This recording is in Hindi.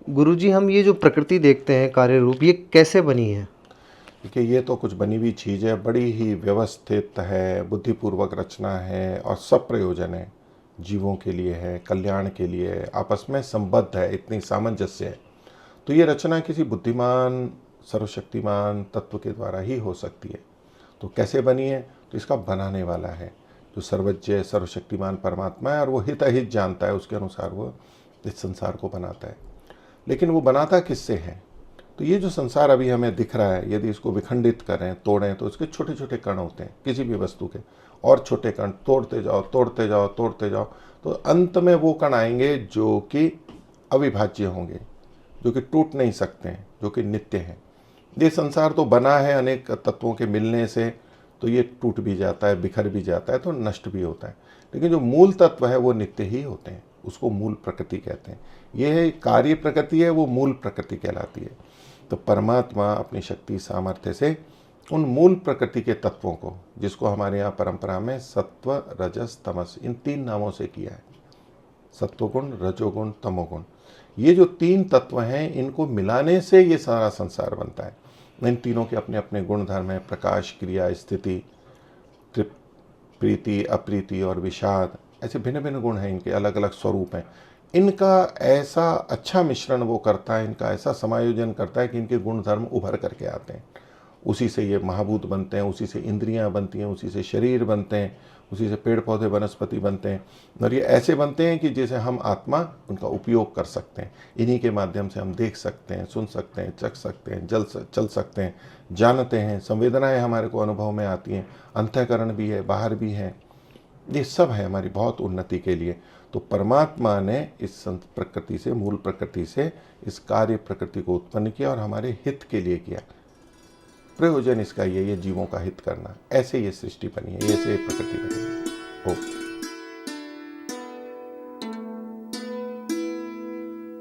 गुरुजी, हम ये जो प्रकृति देखते हैं कार्य रूप, ये कैसे बनी है? देखिए, ये तो कुछ बनी हुई चीज़ है, बड़ी ही व्यवस्थित है, बुद्धिपूर्वक रचना है और सब प्रयोजन है। जीवों के लिए है, कल्याण के लिए है, आपस में संबद्ध है, इतनी सामंजस्य है। तो ये रचना किसी बुद्धिमान सर्वशक्तिमान तत्व के द्वारा ही हो सकती है। तो कैसे बनी है? तो इसका बनाने वाला है जो सर्वज्ञ सर्वशक्तिमान परमात्मा है, और वो हित अहित जानता है, उसके अनुसार वो इस संसार को बनाता है। लेकिन वो बनाता किससे है? तो ये जो संसार अभी हमें दिख रहा है, यदि इसको विखंडित करें, तोड़ें, तो इसके छोटे छोटे कण होते हैं किसी भी वस्तु के, और छोटे कण तोड़ते जाओ तोड़ते जाओ तोड़ते जाओ, तो अंत में वो कण आएंगे जो कि अविभाज्य होंगे, जो कि टूट नहीं सकते हैं, जो कि नित्य हैं। ये संसार तो बना है अनेक तत्वों के मिलने से, तो ये टूट भी जाता है, बिखर भी जाता है, तो नष्ट भी होता है। लेकिन जो मूल तत्व है वो नित्य ही होते हैं, उसको मूल प्रकृति कहते हैं। ये कार्य प्रकृति है, वो मूल प्रकृति कहलाती है। तो परमात्मा अपनी शक्ति सामर्थ्य से उन मूल प्रकृति के तत्वों को, जिसको हमारे यहाँ परंपरा में सत्व रजस तमस इन तीन नामों से किया है, सत्वगुण रजोगुण तमोगुण, ये जो तीन तत्व हैं, इनको मिलाने से ये सारा संसार बनता है। इन तीनों के अपने अपने गुण धर्म है, प्रकाश, क्रिया, स्थिति, तृप्ति, प्रीति, अप्रीति और विषाद, ऐसे भिन्न भिन्न गुण हैं, इनके अलग अलग स्वरूप हैं। इनका ऐसा अच्छा मिश्रण वो करता है, इनका ऐसा समायोजन करता है कि इनके गुण धर्म उभर करके आते हैं। उसी से ये महाभूत बनते हैं, उसी से इंद्रियां बनती हैं, उसी से शरीर बनते हैं, उसी से पेड़ पौधे वनस्पति बनते हैं। और ये ऐसे बनते हैं कि जैसे हम आत्मा उनका उपयोग कर सकते हैं। इन्हीं के माध्यम से हम देख सकते हैं, सुन सकते हैं, चख सकते हैं, चल सकते हैं, जानते हैं, संवेदनाएं हमारे को अनुभव में आती हैं, अंतःकरण भी है, बाहर भी है। ये सब है हमारी बहुत उन्नति के लिए। तो परमात्मा ने इस प्रकृति से, मूल प्रकृति से इस कार्य प्रकृति को उत्पन्न किया और हमारे हित के लिए किया। प्रयोजन इसका ये जीवों का हित करना। ऐसे ये सृष्टि बनी है, ऐसे ये प्रकृति बनी है। ओके।